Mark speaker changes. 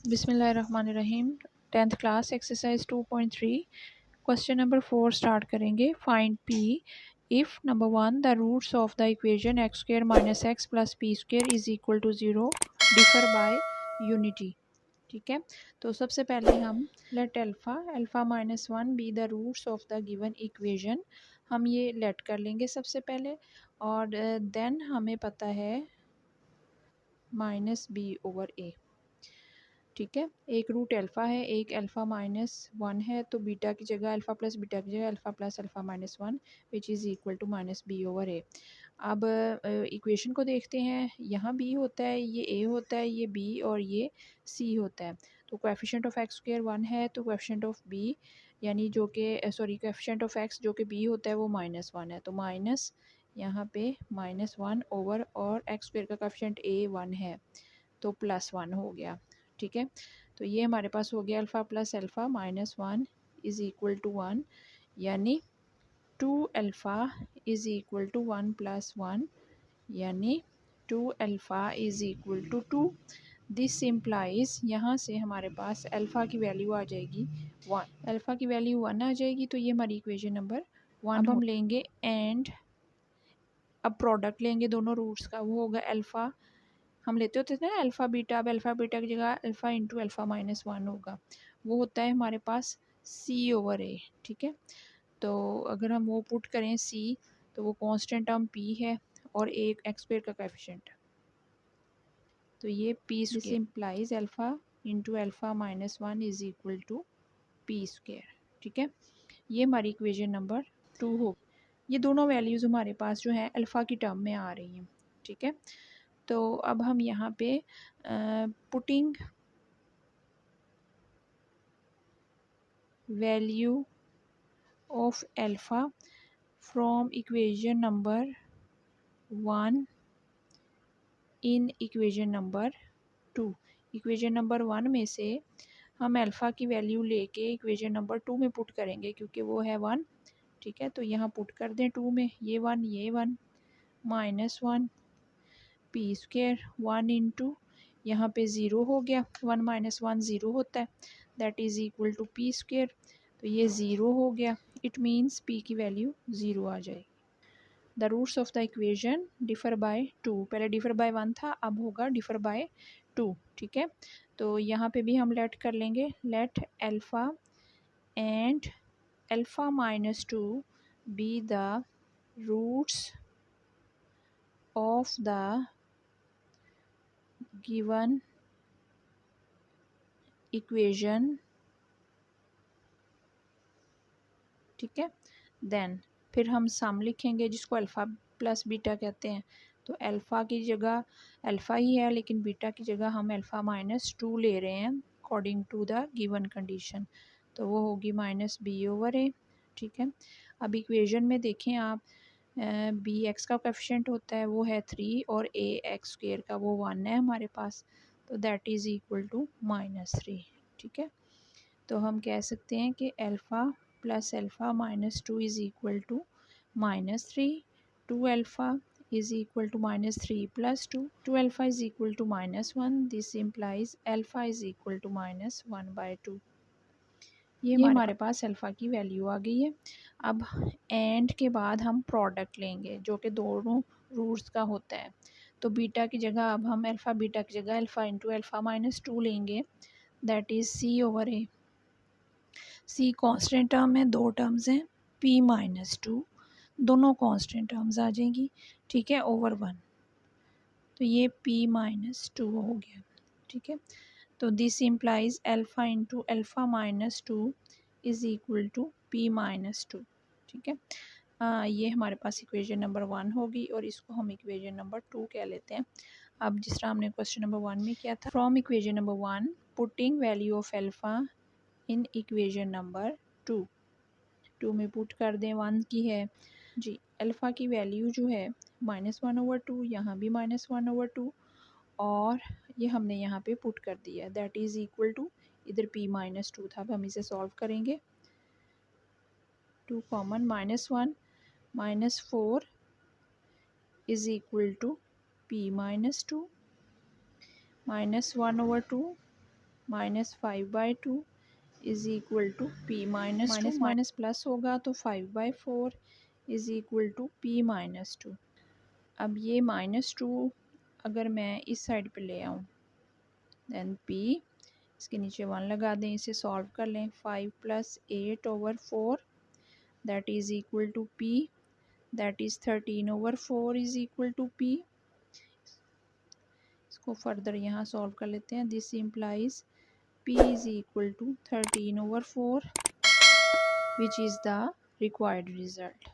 Speaker 1: बिस्मिल्लाहिर्रहमानिर्रहीम। 10th class exercise 2.3 question number 4 start करेंगे। Find p if number 1 the roots of the equation x square minus x plus p square is equal to 0 differ by unity. ठीक है, तो सबसे पहले हम let alpha minus 1 be the roots of the given equation, हम ये late कर लेंगे सबसे पहले। और देन हमें पता है माइनस बी ओवर ए। ठीक है, एक रूट अल्फ़ा है, एक अल्फ़ा माइनस 1 है, तो बीटा की जगह अल्फ़ा प्लस बीटा की जगह alpha plus alpha minus 1 which is equal to minus b over a. अब इक्वेशन को देखते हैं, यहाँ बी होता है, ये ए होता है, ये बी और ये सी होता है। तो कोएफिशिएंट ऑफ एक्स स्क्वायर 1 है, तो कोएफिशिएंट ऑफ बी यानी जो कि कोएफिशिएंट ऑफ एक्स जो कि बी होता है वो माइनस 1 है, तो माइनस यहाँ पे माइनस 1 ओवर और एक्स स्क्वायर का कोएफिशिएंट ए 1 है तो प्लस 1 हो गया। ठीक है, तो ये हमारे पास हो गया alpha plus alpha minus 1 is equal to 1, यानी 2 alpha is equal to 1 plus 1, यानी 2 alpha is equal to 2। This implies, यहाँ से हमारे पास अल्फ़ा की वैल्यू आ जाएगी 1, अल्फ़ा की वैल्यू 1 आ जाएगी, तो ये हमारी इक्वेशन नंबर 1। अब हम लेंगे एंड, अब प्रोडक्ट लेंगे दोनों रूट्स का, वो होगा अल्फ़ा, हम लेते होते थे ना अल्फ़ा बीटा, अब अल्फ़ा बीटा की जगह अल्फ़ा इंटू अल्फ़ा माइनस 1 होगा, वो होता है हमारे पास सी ओवर ए। ठीक है, तो अगर हम वो पुट करें सी, तो वो कांस्टेंट टर्म पी है और एक एक्स स्क्वायर का कोएफिशिएंट, तो ये P square implies alpha into alpha minus 1 is equal to P square. ठीक है, ये हमारी इक्वेशन नंबर 2 हो। ये दोनों वैल्यूज़ हमारे पास जो है अल्फ़ा की टर्म में आ रही हैं। ठीक है, तो अब हम यहाँ पे putting value of alpha from equation number 1 in equation number 2, equation number 1 में से हम अल्फ़ा की वैल्यू लेके इक्वेशन नंबर 2 में पुट करेंगे क्योंकि वो है 1। ठीक है, तो यहाँ पुट कर दें 2 में, ये 1 माइनस 1 पी स्क्वायर 1 इंटू यहाँ पे ज़ीरो हो गया, 1 माइनस 1 ज़ीरो होता है, that is equal to P square, तो ये ज़ीरो हो गया, इट मीन्स पी की वैल्यू ज़ीरो आ जाएगी। The roots of the equation differ by 2, पहले डिफर बाय 1 था, अब होगा डिफर बाय 2। ठीक है, तो यहाँ पे भी हम लेट कर लेंगे, let alpha and alpha minus 2 be the roots of the given equation. ठीक है, देन फिर हम सम लिखेंगे जिसको अल्फ़ा प्लस बीटा कहते हैं, तो अल्फ़ा की जगह अल्फ़ा ही है लेकिन बीटा की जगह हम अल्फ़ा माइनस 2 ले रहे हैं according to the given condition, तो वो होगी माइनस बी ओवर ए। ठीक है, अब इक्वेशन में देखें आप, बी एक्स का कोएफिशिएंट होता है वो है 3 और ए एक्स स्क्वायर का वो 1 है हमारे पास, तो that is equal to minus 3। ठीक है, तो हम कह सकते हैं कि alpha plus alpha minus 2 is equal to minus 3, 2 alpha is equal to minus 3 plus 2, 2 alpha is equal to minus 1, this implies alpha is equal to minus 1/2। ये हमारे पास अल्फ़ा की वैल्यू आ गई है। अब एंड के बाद हम प्रोडक्ट लेंगे जो कि दोनों रूट्स का होता है, तो बीटा की जगह अब हम अल्फ़ा बीटा की जगह अल्फ़ा इंटू अल्फ़ा माइनस 2 लेंगे, that is C over A. C constant term है, दो टर्म्स हैं पी माइनस 2, दोनों कांस्टेंट टर्म्स आ जाएंगी। ठीक है, ओवर 1, तो ये पी माइनस 2 हो गया। ठीक है, तो this implies alpha into alpha minus 2 is equal to P minus 2। ठीक है, ये हमारे पास इक्वेशन नंबर 1 होगी और इसको हम इक्वेशन नंबर 2 कह लेते हैं। अब जिस तरह हमने क्वेश्चन नंबर 1 में किया था, from equation number 1 putting value of alpha in equation number 2 में पुट कर दें, 1 की है जी, अल्फ़ा की वैल्यू जो है -1/2, यहाँ भी -1/2 और ये हमने यहाँ पे पुट कर दिया है, दैट इज़ इक्वल टू, इधर p माइनस 2 था, अब हम इसे सॉल्व करेंगे, 2 common, -1 -4 is equal to p minus 2 -1/2 minus 5/2 is equal to P minus minus minus plus होगा तो 5/4 is equal to P minus 2। अब ये -2 अगर मैं इस साइड पे ले आऊँ देन पी, इसके नीचे 1 लगा दें, इसे सॉल्व कर लें। 5 + 8/4 that is equal to P, that इज़ 13/4 इज़ इक्वल टू पी। इसको फर्दर यहाँ सॉल्व कर लेते हैं। This implies p is equal to 13/4 which is the required result.